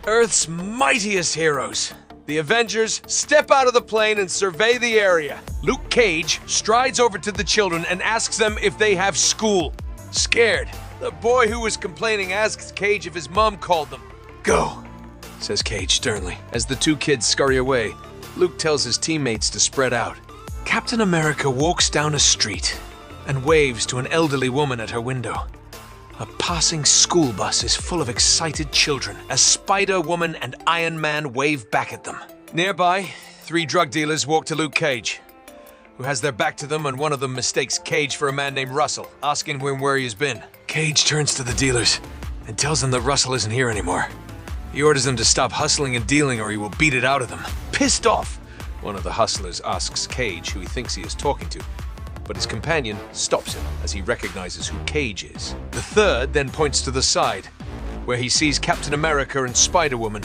Earth's mightiest heroes. The Avengers step out of the plane and survey the area. Luke Cage strides over to the children and asks them if they have school. Scared, the boy who was complaining asks Cage if his mom called them. Go, says Cage sternly. As the two kids scurry away, Luke tells his teammates to spread out. Captain America walks down a street and waves to an elderly woman at her window. A passing school bus is full of excited children as Spider-Woman and Iron Man wave back at them. Nearby, 3 drug dealers walk to Luke Cage, who has their back to them, and one of them mistakes Cage for a man named Russell, asking him where he's been. Cage turns to the dealers and tells them that Russell isn't here anymore. He orders them to stop hustling and dealing or he will beat it out of them. Pissed off, one of the hustlers asks Cage who he thinks he is talking to, but his companion stops him as he recognizes who Cage is. The third then points to the side, where he sees Captain America and Spider-Woman,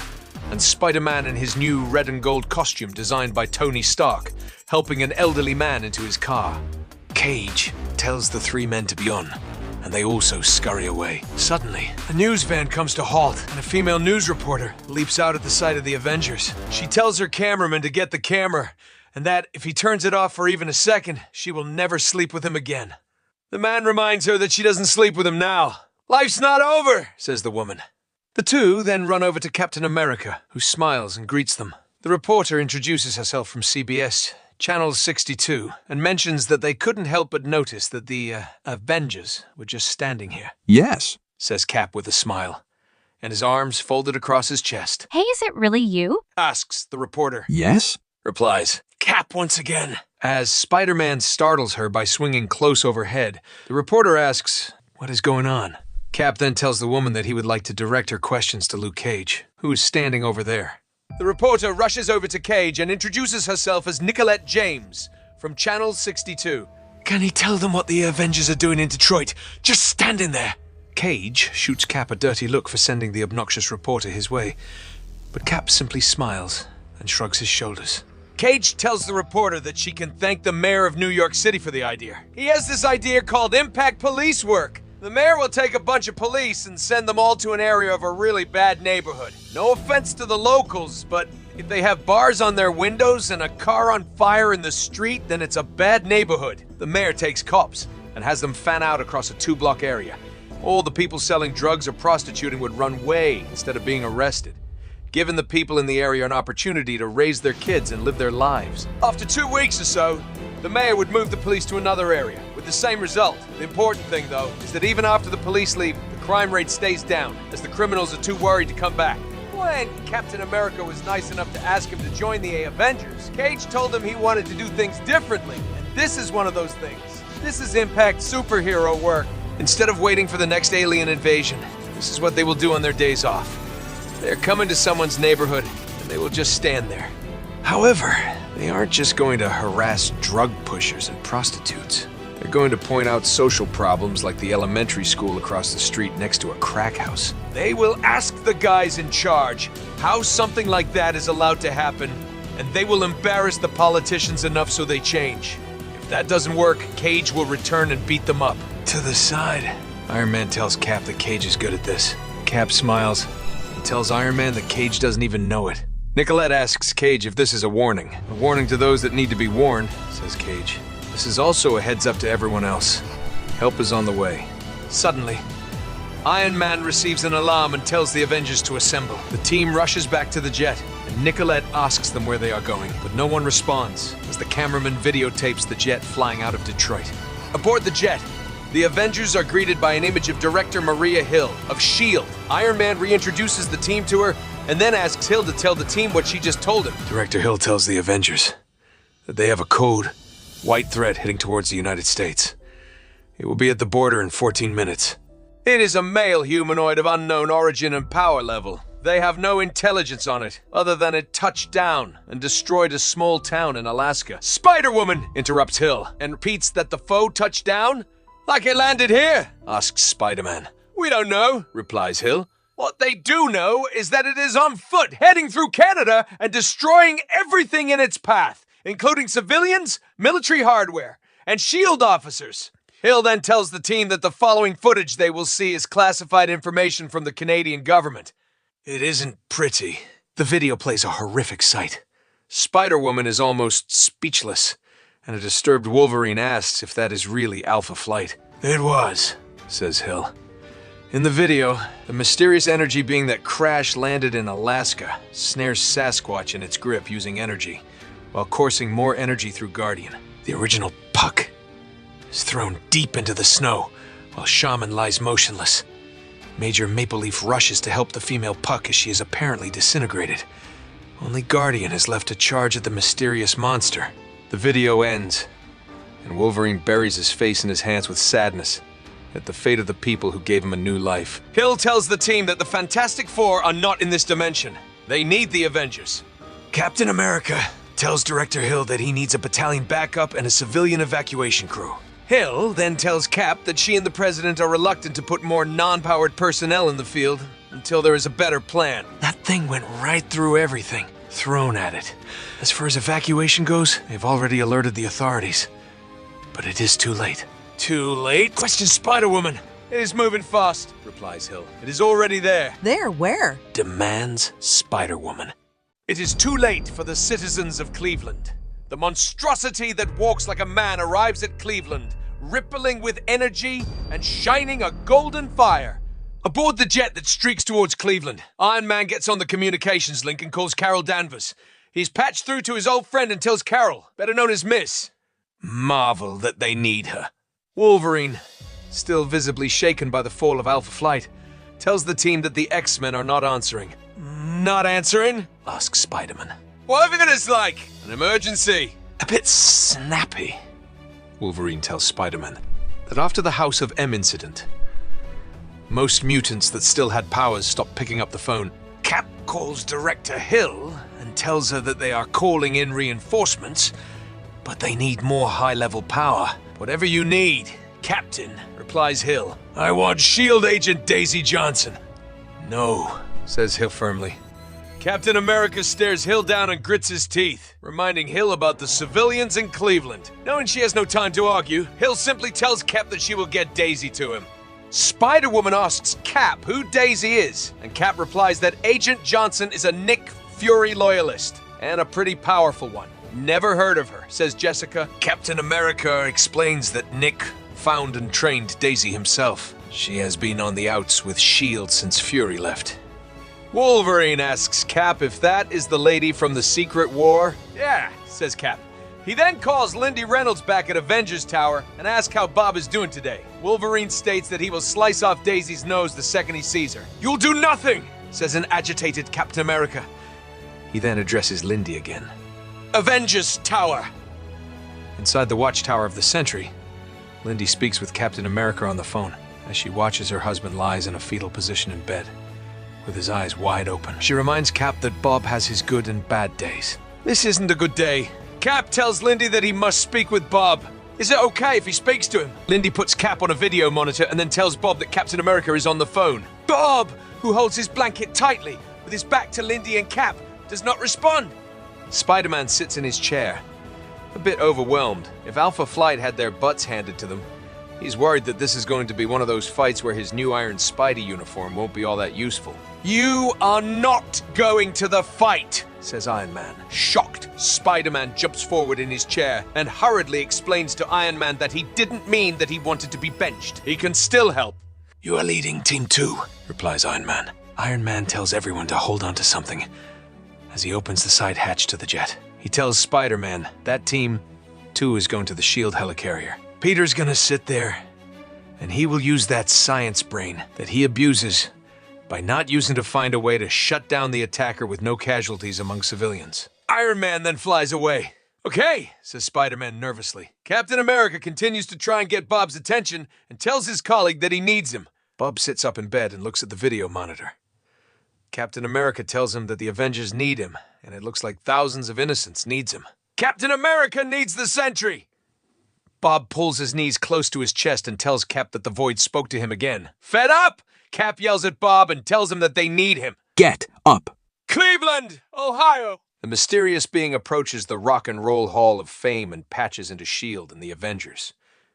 and Spider-Man in his new red and gold costume designed by Tony Stark, helping an elderly man into his car. Cage tells the 3 men to be on, and they also scurry away. Suddenly, a news van comes to halt, and a female news reporter leaps out at the sight of the Avengers. She tells her cameraman to get the camera, and that if he turns it off for even a second, she will never sleep with him again. The man reminds her that she doesn't sleep with him now. Life's not over, says the woman. The two then run over to Captain America, who smiles and greets them. The reporter introduces herself from CBS, Channel 62, and mentions that they couldn't help but notice that the Avengers were just standing here. Yes, says Cap with a smile, and his arms folded across his chest. Hey, is it really you? Asks the reporter. Yes, replies Cap once again. As Spider-Man startles her by swinging close overhead, the reporter asks, what is going on? Cap then tells the woman that he would like to direct her questions to Luke Cage, who is standing over there. The reporter rushes over to Cage and introduces herself as Nicolette James from Channel 62. Can he tell them what the Avengers are doing in Detroit? Just standing there. Cage shoots Cap a dirty look for sending the obnoxious reporter his way, but Cap simply smiles and shrugs his shoulders. Cage tells the reporter that she can thank the mayor of New York City for the idea. He has this idea called impact police work. The mayor will take a bunch of police and send them all to an area of a really bad neighborhood. No offense to the locals, but if they have bars on their windows and a car on fire in the street, then it's a bad neighborhood. The mayor takes cops and has them fan out across a 2-block area. All the people selling drugs or prostituting would run away instead of being arrested, giving the people in the area an opportunity to raise their kids and live their lives. After 2 weeks or so, the mayor would move the police to another area, with the same result. The important thing, though, is that even after the police leave, the crime rate stays down, as the criminals are too worried to come back. When Captain America was nice enough to ask him to join the Avengers, Cage told him he wanted to do things differently, and this is one of those things. This is impact superhero work. Instead of waiting for the next alien invasion, this is what they will do on their days off. They're coming to someone's neighborhood, and they will just stand there. However, they aren't just going to harass drug pushers and prostitutes. They're going to point out social problems like the elementary school across the street next to a crack house. They will ask the guys in charge how something like that is allowed to happen, and they will embarrass the politicians enough so they change. If that doesn't work, Cage will return and beat them up. To the side, Iron Man tells Cap that Cage is good at this. Cap smiles and tells Iron Man that Cage doesn't even know it. Nicolette asks Cage if this is a warning. A warning to those that need to be warned, says Cage. This is also a heads up to everyone else. Help is on the way. Suddenly, Iron Man receives an alarm and tells the Avengers to assemble. The team rushes back to the jet, and Nicolette asks them where they are going, but no one responds as the cameraman videotapes the jet flying out of Detroit. Aboard the jet, the Avengers are greeted by an image of Director Maria Hill of S.H.I.E.L.D. Iron Man reintroduces the team to her and then asks Hill to tell the team what she just told him. Director Hill tells the Avengers that they have a code white threat heading towards the United States. It will be at the border in 14 minutes. It is a male humanoid of unknown origin and power level. They have no intelligence on it, other than it touched down and destroyed a small town in Alaska. Spider-Woman, interrupts Hill, and repeats that the foe touched down? Like it landed here? Asks Spider-Man. We don't know, replies Hill. What they do know is that it is on foot, heading through Canada and destroying everything in its path, including civilians, military hardware, and S.H.I.E.L.D. officers. Hill then tells the team that the following footage they will see is classified information from the Canadian government. It isn't pretty. The video plays a horrific sight. Spider-Woman is almost speechless, and a disturbed Wolverine asks if that is really Alpha Flight. It was, says Hill. In the video, the mysterious energy being that crash landed in Alaska snares Sasquatch in its grip using energy, while coursing more energy through Guardian. The original Puck is thrown deep into the snow, while Shaman lies motionless. Major Maple Leaf rushes to help the female Puck as she is apparently disintegrated. Only Guardian is left to charge at the mysterious monster. The video ends, and Wolverine buries his face in his hands with sadness at the fate of the people who gave him a new life. Hill tells the team that the Fantastic Four are not in this dimension. They need the Avengers. Captain America tells Director Hill that he needs a battalion backup and a civilian evacuation crew. Hill then tells Cap that she and the President are reluctant to put more non-powered personnel in the field until there is a better plan. That thing went right through everything thrown at it. As far as evacuation goes, they've already alerted the authorities. But it is too late. Too late? Question Spider-Woman. It is moving fast, replies Hill. It is already there. There, where? Demands Spider-Woman. It is too late for the citizens of Cleveland. The monstrosity that walks like a man arrives at Cleveland, rippling with energy and shining a golden fire. Aboard the jet that streaks towards Cleveland, Iron Man gets on the communications link and calls Carol Danvers. He's patched through to his old friend and tells Carol, better known as Miss, marvel that they need her. Wolverine, still visibly shaken by the fall of Alpha Flight, tells the team that the X-Men are not answering. Not answering? Asks Spider-Man. Whatever it is like, an emergency. A bit snappy. Wolverine tells Spider-Man that after the House of M incident, most mutants that still had powers stopped picking up the phone. Cap calls Director Hill and tells her that they are calling in reinforcements, but they need more high-level power. Whatever you need, Captain, replies Hill. I want S.H.I.E.L.D. agent Daisy Johnson. No, says Hill firmly. Captain America stares Hill down and grits his teeth, reminding Hill about the civilians in Cleveland. Knowing she has no time to argue, Hill simply tells Cap that she will get Daisy to him. Spider-Woman asks Cap who Daisy is, and Cap replies that Agent Johnson is a Nick Fury loyalist, and a pretty powerful one. Never heard of her, says Jessica. Captain America explains that Nick found and trained Daisy himself. She has been on the outs with S.H.I.E.L.D. since Fury left. Wolverine asks Cap if that is the lady from the Secret War. Yeah, says Cap. He then calls Lindy Reynolds back at Avengers Tower and asks how Bob is doing today. Wolverine states that he will slice off Daisy's nose the second he sees her. You'll do nothing, says an agitated Captain America. He then addresses Lindy again. Avengers Tower. Inside the watchtower of the Sentry, Lindy speaks with Captain America on the phone as she watches her husband lies in a fetal position in bed, with his eyes wide open. She reminds Cap that Bob has his good and bad days. This isn't a good day. Cap tells Lindy that he must speak with Bob. Is it okay if he speaks to him? Lindy puts Cap on a video monitor and then tells Bob that Captain America is on the phone. Bob, who holds his blanket tightly, with his back to Lindy and Cap, does not respond. Spider-Man sits in his chair, a bit overwhelmed. If Alpha Flight had their butts handed to them, he's worried that this is going to be one of those fights where his new Iron Spidey uniform won't be all that useful. You are not going to the fight, says Iron Man. Shocked, Spider-Man jumps forward in his chair and hurriedly explains to Iron Man that he didn't mean that he wanted to be benched. He can still help. You are leading Team 2, replies Iron Man. Iron Man tells everyone to hold on to something as he opens the side hatch to the jet. He tells Spider-Man that Team 2 is going to the S.H.I.E.L.D. Hellicarrier. Peter's gonna sit there, and he will use that science brain that he abuses by not using to find a way to shut down the attacker with no casualties among civilians. Iron Man then flies away. Okay, says Spider-Man nervously. Captain America continues to try and get Bob's attention and tells his colleague that he needs him. Bob sits up in bed and looks at the video monitor. Captain America tells him that the Avengers need him, and it looks like thousands of innocents needs him. Captain America needs the Sentry! Bob pulls his knees close to his chest and tells Cap that the Void spoke to him again. Fed up? Cap yells at Bob and tells him that they need him. Get up! Cleveland, Ohio! The mysterious being approaches the Rock and Roll Hall of Fame and patches into S.H.I.E.L.D. and the Avengers.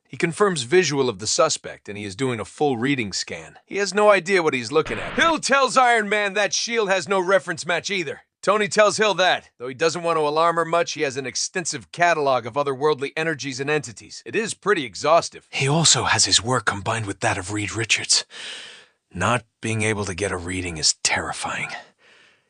He confirms visual of the suspect, and he is doing a full reading scan. He has no idea what he's looking at. Hill tells Iron Man that S.H.I.E.L.D. has no reference match either. Tony tells Hill that, though he doesn't want to alarm her much, he has an extensive catalog of otherworldly energies and entities. It is pretty exhaustive. He also has his work combined with that of Reed Richards. Not being able to get a reading is terrifying.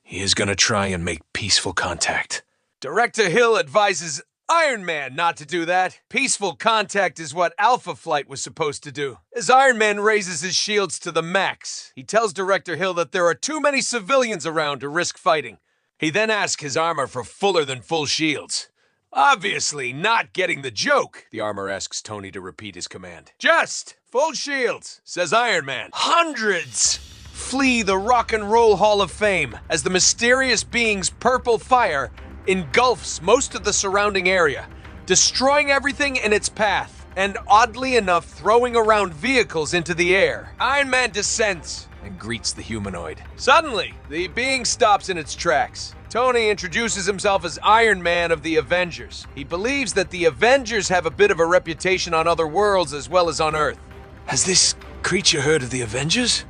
He is going to try and make peaceful contact. Director Hill advises Iron Man not to do that. Peaceful contact is what Alpha Flight was supposed to do. As Iron Man raises his shields to the max, he tells Director Hill that there are too many civilians around to risk fighting. He then asks his armor for fuller than full shields. Obviously not getting the joke, the armor asks Tony to repeat his command. Just full shields, says Iron Man. Hundreds flee the Rock and Roll Hall of Fame as the mysterious being's purple fire engulfs most of the surrounding area, destroying everything in its path, and oddly enough throwing around vehicles into the air. Iron Man descends and greets the humanoid. Suddenly, the being stops in its tracks. Tony introduces himself as Iron Man of the Avengers. He believes that the Avengers have a bit of a reputation on other worlds as well as on Earth. Has this creature heard of the Avengers?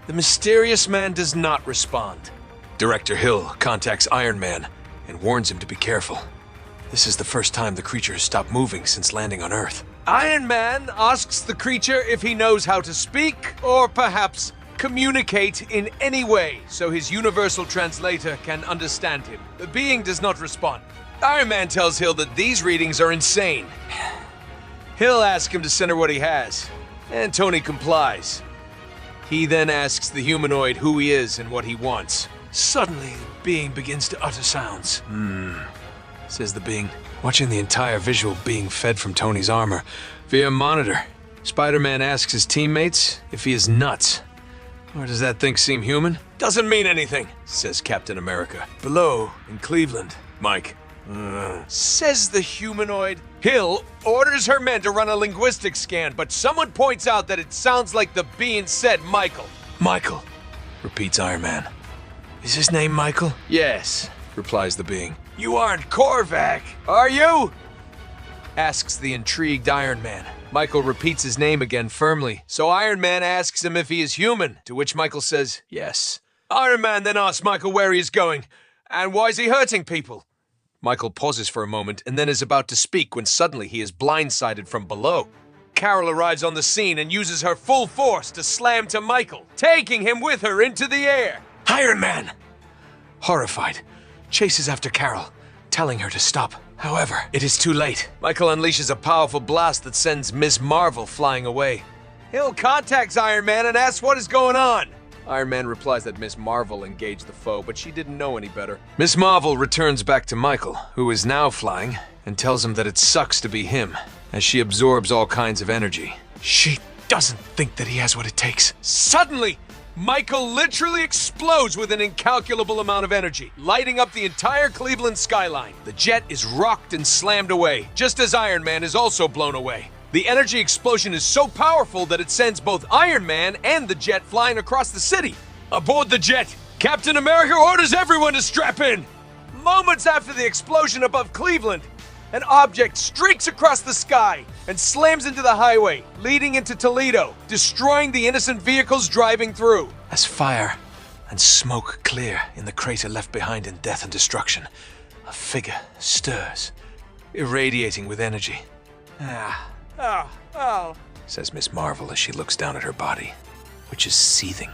The mysterious man does not respond. Director Hill contacts Iron Man and warns him to be careful. This is the first time the creature has stopped moving since landing on Earth. Iron Man asks the creature if he knows how to speak, or perhaps communicate in any way so his universal translator can understand him. The being does not respond. Iron Man tells Hill that these readings are insane. Hill asks him to send her what he has, and Tony complies. He then asks the humanoid who he is and what he wants. Suddenly, the being begins to utter sounds. Says the being, watching the entire visual being fed from Tony's armor via a monitor. Spider-Man asks his teammates if he is nuts. Or does that thing seem human? Doesn't mean anything, says Captain America. Below, in Cleveland, Mike. Says the humanoid. Hill orders her men to run a linguistic scan, but someone points out that it sounds like the being said Michael. Michael, repeats Iron Man. Is his name Michael? Yes, replies the being. You aren't Korvac, are you? Asks the intrigued Iron Man. Michael repeats his name again firmly, so Iron Man asks him if he is human, to which Michael says yes. Iron Man then asks Michael where he is going, and why is he hurting people? Michael pauses for a moment and then is about to speak when suddenly he is blindsided from below. Carol arrives on the scene and uses her full force to slam to Michael, taking him with her into the air. Iron Man, horrified, chases after Carol, telling her to stop. However, it is too late. Michael unleashes a powerful blast that sends Miss Marvel flying away. Hill contacts Iron Man and asks what is going on. Iron Man replies that Miss Marvel engaged the foe, but she didn't know any better. Miss Marvel returns back to Michael, who is now flying, and tells him that it sucks to be him, as she absorbs all kinds of energy. She doesn't think that he has what it takes. Suddenly, Michael literally explodes with an incalculable amount of energy, lighting up the entire Cleveland skyline. The jet is rocked and slammed away, just as Iron Man is also blown away. The energy explosion is so powerful that it sends both Iron Man and the jet flying across the city. Aboard the jet, Captain America orders everyone to strap in. Moments after the explosion above Cleveland, an object streaks across the sky and slams into the highway, leading into Toledo, destroying the innocent vehicles driving through. As fire and smoke clear in the crater left behind in death and destruction, a figure stirs, irradiating with energy. Says Miss Marvel as she looks down at her body, which is seething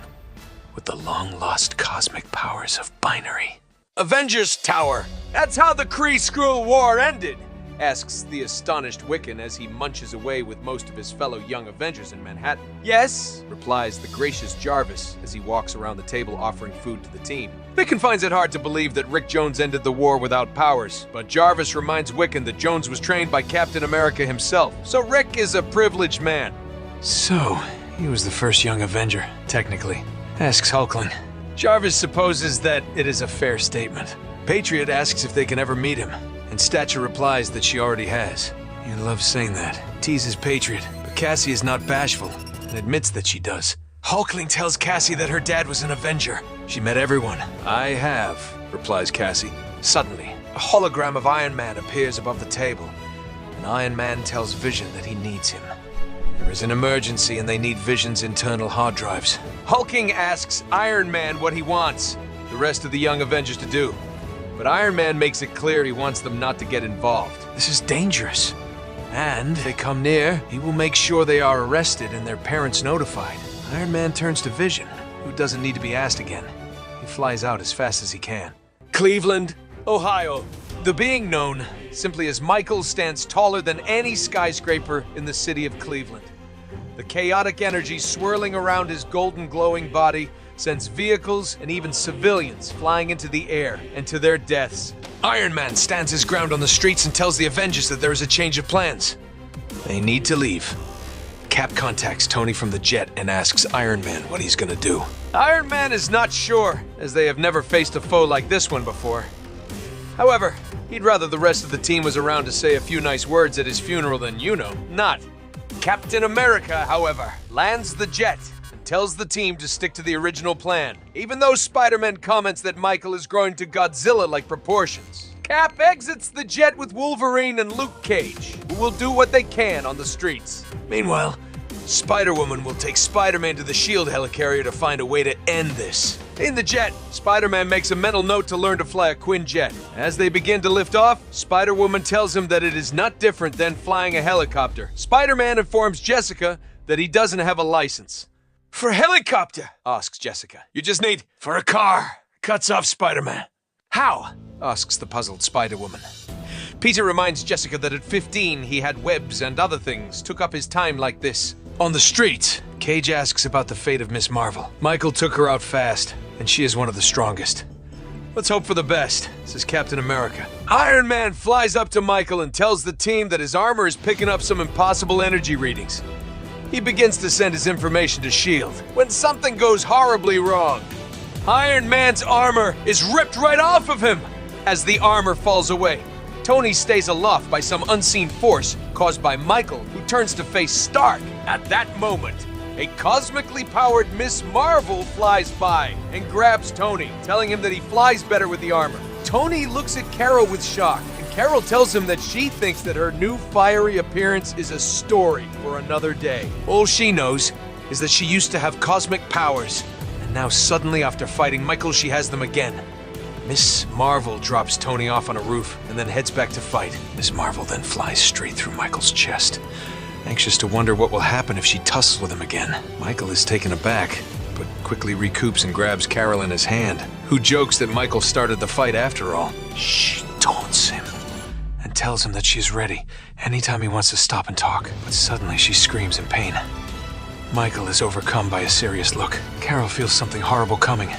with the long-lost cosmic powers of binary. Avengers Tower! That's how the Kree-Skrull War ended! Asks the astonished Wiccan as he munches away with most of his fellow Young Avengers in Manhattan. Yes, replies the gracious Jarvis as he walks around the table offering food to the team. Wiccan finds it hard to believe that Rick Jones ended the war without powers, but Jarvis reminds Wiccan that Jones was trained by Captain America himself, so Rick is a privileged man. So, he was the first Young Avenger, technically, asks Hulkling. Jarvis supposes that it is a fair statement. Patriot asks if they can ever meet him, and Stature replies that she already has. He loves saying that, teases Patriot, but Cassie is not bashful, and admits that she does. Hulkling tells Cassie that her dad was an Avenger. She met everyone. I have, replies Cassie. Suddenly, a hologram of Iron Man appears above the table, and Iron Man tells Vision that he needs him. There is an emergency and they need Vision's internal hard drives. Hulking asks Iron Man what he wants the rest of the Young Avengers to do. But Iron Man makes it clear he wants them not to get involved. This is dangerous. And if they come near, he will make sure they are arrested and their parents notified. Iron Man turns to Vision, who doesn't need to be asked again. He flies out as fast as he can. Cleveland, Ohio. The being known simply as Michael stands taller than any skyscraper in the city of Cleveland. The chaotic energy swirling around his golden glowing body sends vehicles and even civilians flying into the air and to their deaths. Iron Man stands his ground on the streets and tells the Avengers that there is a change of plans. They need to leave. Cap contacts Tony from the jet and asks Iron Man what he's gonna do. Iron Man is not sure, as they have never faced a foe like this one before. However, he'd rather the rest of the team was around to say a few nice words at his funeral than not. Captain America, however, lands the jet and tells the team to stick to the original plan, even though Spider-Man comments that Michael is growing to Godzilla-like proportions. Cap exits the jet with Wolverine and Luke Cage, who will do what they can on the streets. Meanwhile, Spider-Woman will take Spider-Man to the S.H.I.E.L.D. Hellicarrier to find a way to end this. In the jet, Spider-Man makes a mental note to learn to fly a Quinjet. As they begin to lift off, Spider-Woman tells him that it is not different than flying a helicopter. Spider-Man informs Jessica that he doesn't have a license. "For helicopter?" asks Jessica. "You just need for a car," cuts off Spider-Man. "How?" asks the puzzled Spider-Woman. Peter reminds Jessica that at 15 he had webs and other things took up his time like this. On the street, Cage asks about the fate of Miss Marvel. Michael took her out fast, and she is one of the strongest. "Let's hope for the best," says Captain America. Iron Man flies up to Michael and tells the team that his armor is picking up some impossible energy readings. He begins to send his information to S.H.I.E.L.D. when something goes horribly wrong. Iron Man's armor is ripped right off of him. As the armor falls away, Tony stays aloft by some unseen force caused by Michael, who turns to face Stark. At that moment, a cosmically powered Miss Marvel flies by and grabs Tony, telling him that he flies better with the armor. Tony looks at Carol with shock, and Carol tells him that she thinks that her new fiery appearance is a story for another day. All she knows is that she used to have cosmic powers, and now suddenly after fighting Michael, she has them again. Miss Marvel drops Tony off on a roof and then heads back to fight. Miss Marvel then flies straight through Michael's chest, anxious to wonder what will happen if she tussles with him again. Michael is taken aback, but quickly recoups and grabs Carol in his hand, who jokes that Michael started the fight after all. She taunts him and tells him that she is ready anytime he wants to stop and talk. But suddenly she screams in pain. Michael is overcome by a serious look. Carol feels something horrible coming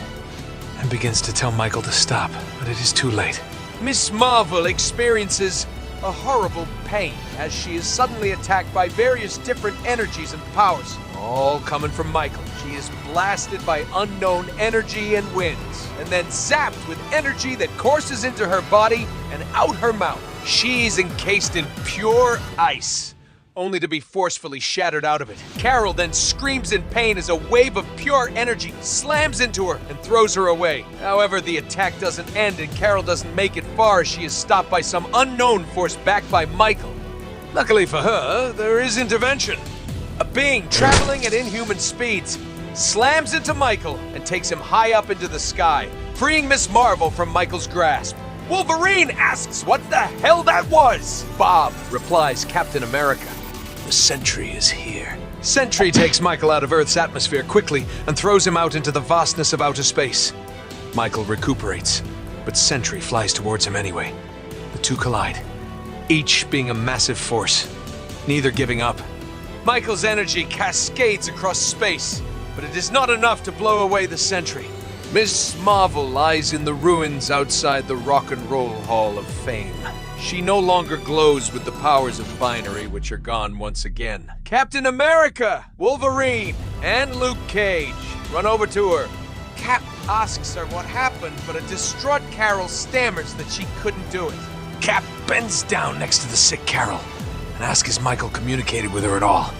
and begins to tell Michael to stop, but it is too late. Miss Marvel experiences a horrible pain as she is suddenly attacked by various different energies and powers, all coming from Michael. She is blasted by unknown energy and winds, and then zapped with energy that courses into her body and out her mouth. She's encased in pure ice, only to be forcefully shattered out of it. Carol then screams in pain as a wave of pure energy slams into her and throws her away. However, the attack doesn't end and Carol doesn't make it far as she is stopped by some unknown force backed by Michael. Luckily for her, there is intervention. A being traveling at inhuman speeds slams into Michael and takes him high up into the sky, freeing Miss Marvel from Michael's grasp. Wolverine asks what the hell that was. Bob replies Captain America. The Sentry is here. Sentry takes Michael out of Earth's atmosphere quickly and throws him out into the vastness of outer space. Michael recuperates, but Sentry flies towards him anyway. The two collide, each being a massive force, neither giving up. Michael's energy cascades across space, but it is not enough to blow away the Sentry. Miss Marvel lies in the ruins outside the Rock and Roll Hall of Fame. She no longer glows with the powers of binary, which are gone once again. Captain America, Wolverine, and Luke Cage run over to her. Cap asks her what happened, but a distraught Carol stammers that she couldn't do it. Cap bends down next to the sick Carol and asks if Michael communicated with her at all.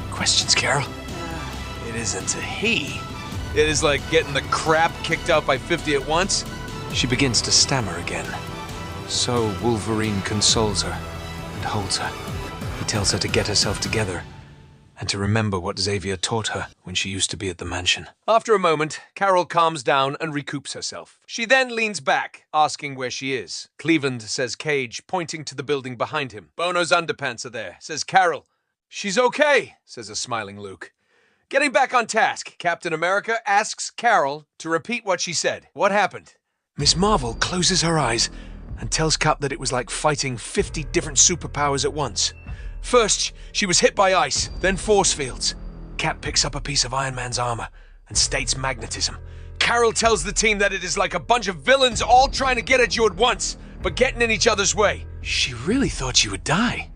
Questions Carol? It isn't a he. It is like getting the crap kicked out by 50 at once. She begins to stammer again. So Wolverine consoles her. and holds her. He tells her to get herself together and to remember what Xavier taught her when she used to be at the mansion. After a moment, Carol calms down and recoups herself. She then leans back, asking where she is. Cleveland, says Cage, pointing to the building behind him. Bono's underpants are there, says Carol. She's okay, says a smiling Luke. Getting back on task, Captain America asks Carol to repeat what she said. What happened? Miss Marvel closes her eyes and tells Cap that it was like fighting 50 different superpowers at once. First, she was hit by ice, then force fields. Cap picks up a piece of Iron Man's armor and states magnetism. Carol tells the team that it is like a bunch of villains all trying to get at you at once, but getting in each other's way. She really thought she would die.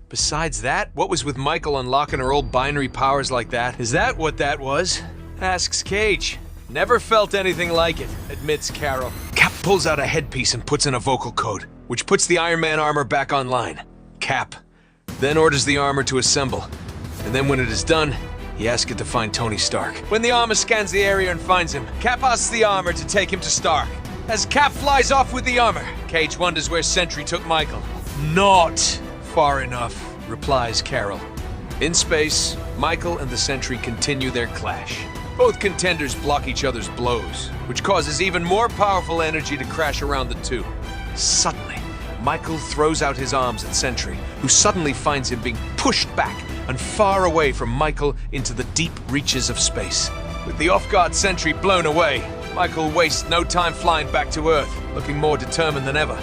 Besides that, what was with Michael unlocking her old binary powers like that? Is that what that was? Asks Cage. Never felt anything like it, admits Carol. Cap pulls out a headpiece and puts in a vocal code, which puts the Iron Man armor back online. Cap then orders the armor to assemble, and then when it is done, he asks it to find Tony Stark. When the armor scans the area and finds him, Cap asks the armor to take him to Stark. As Cap flies off with the armor, Cage wonders where Sentry took Michael. Not far enough, replies Carol. In space, Michael and the Sentry continue their clash. Both contenders block each other's blows, which causes even more powerful energy to crash around the two. Suddenly, Michael throws out his arms at Sentry, who suddenly finds him being pushed back and far away from Michael into the deep reaches of space. With the off-guard Sentry blown away, Michael wastes no time flying back to Earth, looking more determined than ever.